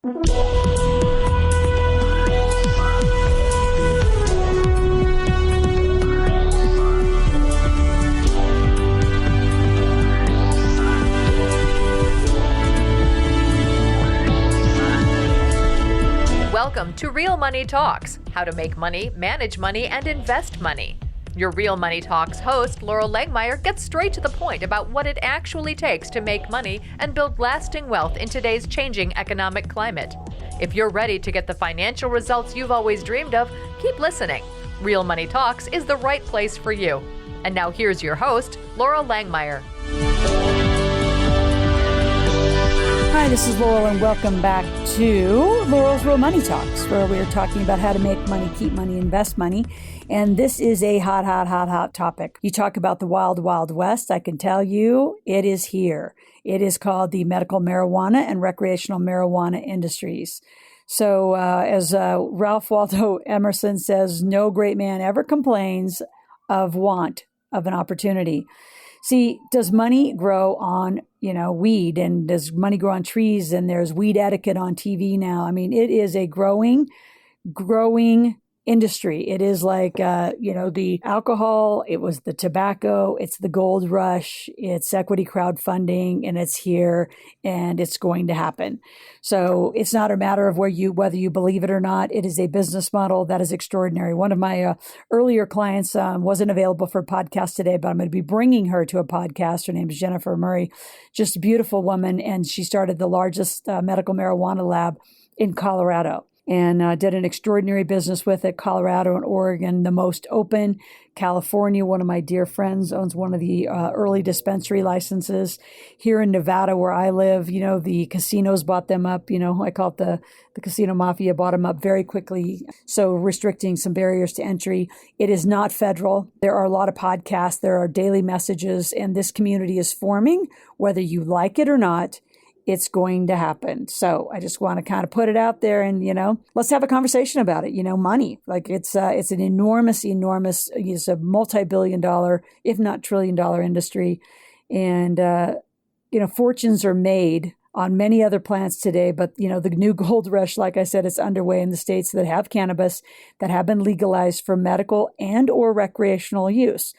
Welcome to Real Money Talks, how to make money, manage money, and invest money. Your Real Money Talks host, Laurel Langmeyer, gets straight to the point about what it actually takes to make money and build lasting wealth in today's changing economic climate. If you're ready to get the financial results you've always dreamed of, keep listening. Real Money Talks is the right place for you. And now here's your host, Laurel Langmeyer. Hi, this is Laurel, and welcome back to Laurel's Real Money Talks, where we're talking about how to make money, keep money, invest money. And this is a hot topic. You talk about the wild, wild west. I can tell you it is here. It is called the medical marijuana and recreational marijuana industries. So as Ralph Waldo Emerson says, no great man ever complains of want of an opportunity. See, does money grow on, weed, and does money grow on trees? And there's weed etiquette on TV now. I mean, it is a growing industry. It is like, the alcohol, it was the tobacco, it's the gold rush, it's equity crowdfunding, and it's here, and it's going to happen. So it's not a matter of whether you believe it or not. It is a business model that is extraordinary. One of my earlier clients wasn't available for a podcast today, but I'm going to be bringing her to a podcast. Her name is Jennifer Murray, just a beautiful woman, and she started the largest medical marijuana lab in Colorado. And did an extraordinary business with it. Colorado and Oregon, the most open. California, one of my dear friends, owns one of the early dispensary licenses. Here in Nevada, where I live, the casinos bought them up. I call it the casino mafia bought them up very quickly. So restricting some barriers to entry. It is not federal. There are a lot of podcasts. There are daily messages. And this community is forming, whether you like it or not. It's going to happen. So I just want to kind of put it out there and, let's have a conversation about it. Money, like it's an enormous, it's a multi-billion-dollar, if not trillion-dollar industry. And, fortunes are made on many other plants today. But, the new gold rush, like I said, it's underway in the states that have cannabis that have been legalized for medical and or recreational use.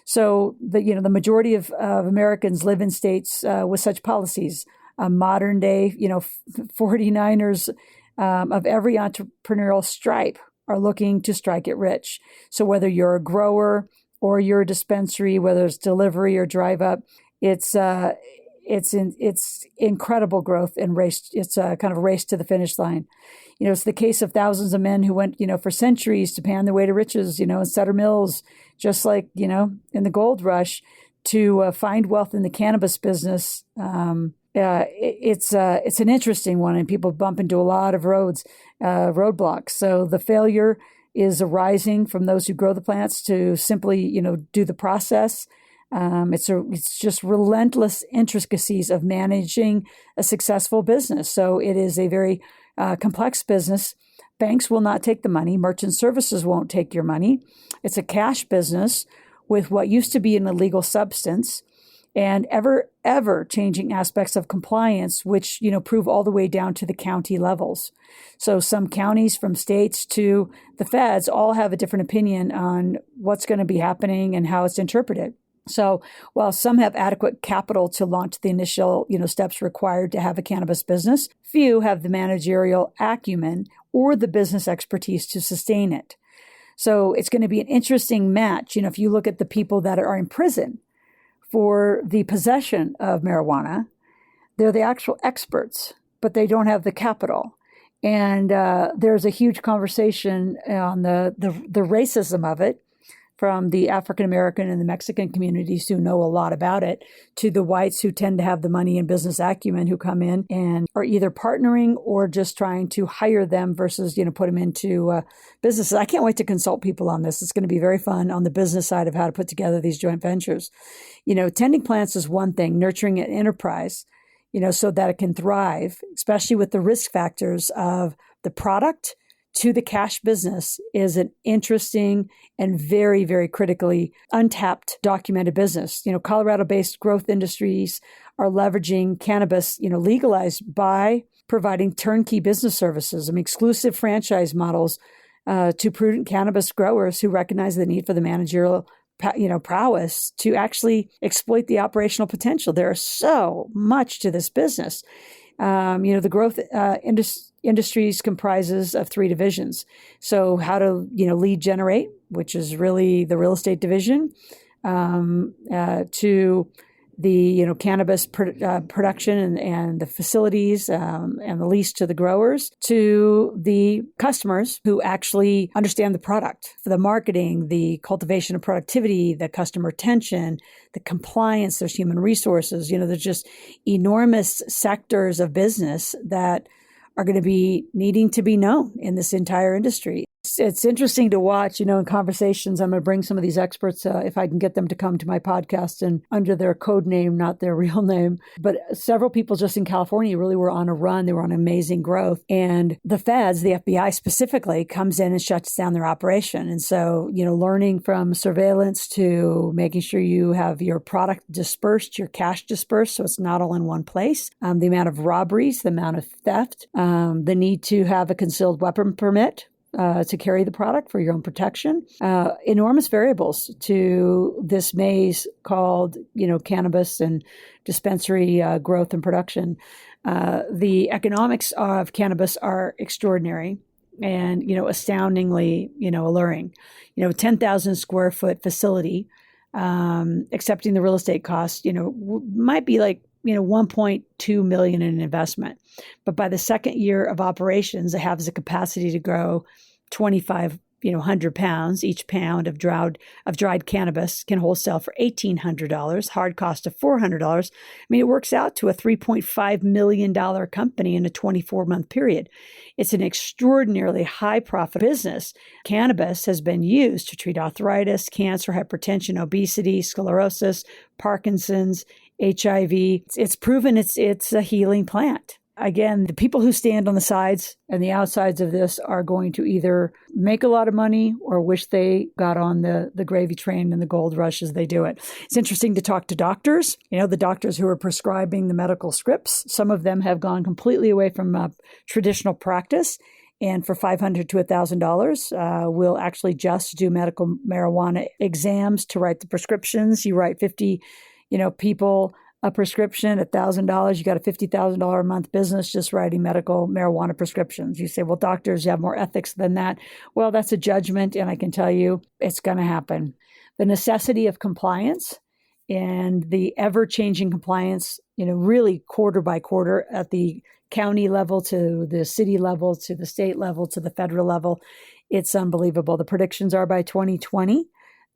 So the majority of Americans live in states with such policies. Modern day, 49ers of every entrepreneurial stripe are looking to strike it rich. So whether you're a grower or you're a dispensary, whether it's delivery or drive up, it's incredible growth and race. It's a kind of a race to the finish line. It's the case of thousands of men who went, for centuries to pan their way to riches, in Sutter Mills, just like, in the gold rush, to find wealth in the cannabis business. It's an interesting one, and people bump into a lot of roadblocks. So the failure is arising from those who grow the plants to simply, do the process. It's just relentless intricacies of managing a successful business. So it is a very complex business. Banks will not take the money. Merchant services won't take your money. It's a cash business with what used to be an illegal substance. And ever changing aspects of compliance, which, prove all the way down to the county levels. So some counties from states to the feds all have a different opinion on what's going to be happening and how it's interpreted. So while some have adequate capital to launch the initial, steps required to have a cannabis business, few have the managerial acumen or the business expertise to sustain it. So it's going to be an interesting match. If you look at the people that are in prison for the possession of marijuana, they're the actual experts, but they don't have the capital. And there's a huge conversation on the racism of it, from the African-American and the Mexican communities who know a lot about it, to the whites who tend to have the money and business acumen, who come in and are either partnering or just trying to hire them versus, put them into businesses. I can't wait to consult people on this. It's going to be very fun on the business side of how to put together these joint ventures. Tending plants is one thing, nurturing an enterprise, so that it can thrive, especially with the risk factors of the product to the cash business, is an interesting and very, very critically untapped documented business. Colorado-based growth industries are leveraging cannabis, legalized by providing turnkey business services, exclusive franchise models to prudent cannabis growers who recognize the need for the managerial prowess to actually exploit the operational potential. There is so much to this business. The growth industries comprises of 3 divisions. So how to, lead generate, which is really the real estate division, to the, cannabis production and the facilities and the lease to the growers, to the customers who actually understand the product, for the marketing, the cultivation of productivity, the customer retention, the compliance, there's human resources. There's just enormous sectors of business that are going to be needing to be known in this entire industry. It's interesting to watch, in conversations. I'm going to bring some of these experts, if I can get them to come to my podcast and under their code name, not their real name. But several people just in California really were on a run. They were on amazing growth. And the feds, the FBI specifically, comes in and shuts down their operation. And so, learning from surveillance to making sure you have your product dispersed, your cash dispersed, so it's not all in one place. The amount of robberies, the amount of theft, the need to have a concealed weapon permit to carry the product for your own protection. Enormous variables to this maze called, cannabis and dispensary growth and production. The economics of cannabis are extraordinary and, astoundingly, alluring. 10,000 square foot facility, accepting the real estate costs, might be like, 1.2 million in investment. But by the second year of operations, it has the capacity to grow 2,500 pounds. Each pound of dried cannabis can wholesale for $1,800, hard cost of $400. It works out to a $3.5 million company in a 24-month period. It's an extraordinarily high profit business. Cannabis has been used to treat arthritis, cancer, hypertension, obesity, sclerosis, Parkinson's, HIV. It's proven it's a healing plant. Again, the people who stand on the sides and the outsides of this are going to either make a lot of money or wish they got on the gravy train and the gold rush as they do it. It's interesting to talk to doctors, the doctors who are prescribing the medical scripts. Some of them have gone completely away from traditional practice. And for $500 to $1,000, we'll actually just do medical marijuana exams to write the prescriptions. You write 50 people a prescription, $1,000, you got a $50,000 a month business just writing medical marijuana prescriptions. You say, well, doctors, you have more ethics than that. Well, that's a judgment, and I can tell you it's going to happen. The necessity of compliance and the ever-changing compliance, really quarter by quarter at the county level to the city level to the state level to the federal level, it's unbelievable. The predictions are by 2020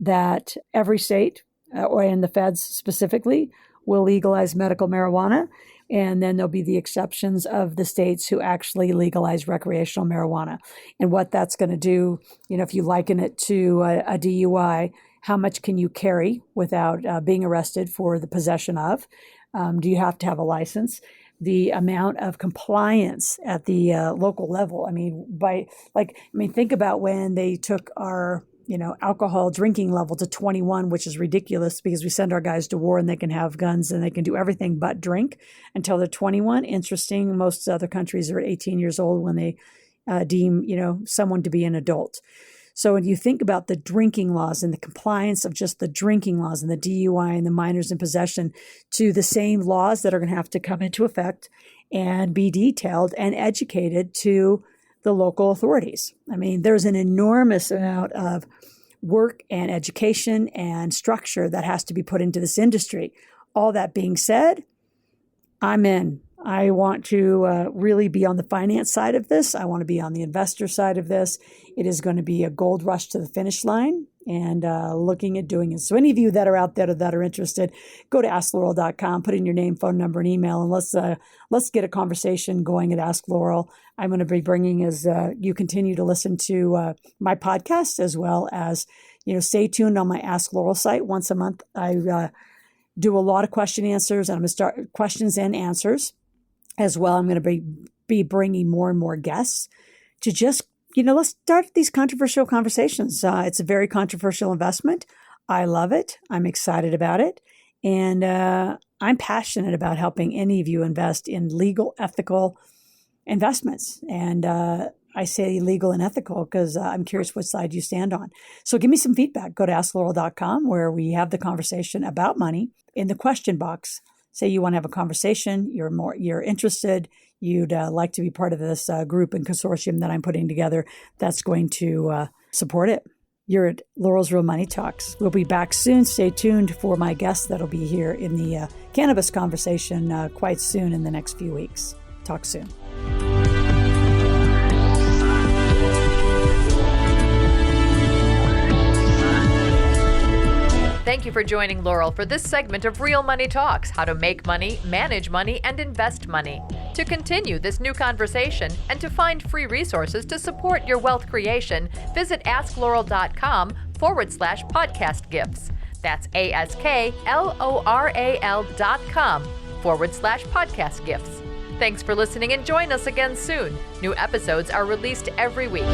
that every state, or in the feds specifically, will legalize medical marijuana. And then there'll be the exceptions of the states who actually legalize recreational marijuana. And what that's going to do, if you liken it to a DUI, how much can you carry without being arrested for the possession of? Do you have to have a license? The amount of compliance at the local level. Think about when they took our alcohol drinking level to 21, which is ridiculous because we send our guys to war and they can have guns and they can do everything but drink until they're 21. Interesting. Most other countries are at 18 years old when they deem, someone to be an adult. So when you think about the drinking laws and the compliance of just the drinking laws and the DUI and the minors in possession to the same laws that are going to have to come into effect and be detailed and educated to the local authorities. There's an enormous amount of work and education and structure that has to be put into this industry. All that being said, I'm in. I want to really be on the finance side of this. I want to be on the investor side of this. It is going to be a gold rush to the finish line and looking at doing it. So any of you that are out there that are interested, go to AskLaurel.com, put in your name, phone number, and email, and let's get a conversation going at Ask Laurel. I'm going to be bringing, as you continue to listen to my podcast, as well as, stay tuned on my Ask Laurel site. Once a month, I do a lot of question answers, and I'm going to start questions and answers as well. I'm going to be bringing more and more guests to just, let's start these controversial conversations. It's a very controversial investment. I love it. I'm excited about it. And I'm passionate about helping any of you invest in legal, ethical, investments. And I say legal and ethical because I'm curious what side you stand on. So give me some feedback. Go to AskLaurel.com where we have the conversation about money. In the question box, say you want to have a conversation, you're interested, you'd like to be part of this group and consortium that I'm putting together that's going to support it. You're at Laurel's Real Money Talks. We'll be back soon. Stay tuned for my guests that'll be here in the cannabis conversation quite soon in the next few weeks. Talk soon. Thank you for joining Laurel for this segment of Real Money Talks, how to make money, manage money, and invest money. To continue this new conversation and to find free resources to support your wealth creation, visit asklaural.com/podcast gifts. That's ASKLORAL.com/podcast gifts. Thanks for listening and join us again soon. New episodes are released every week.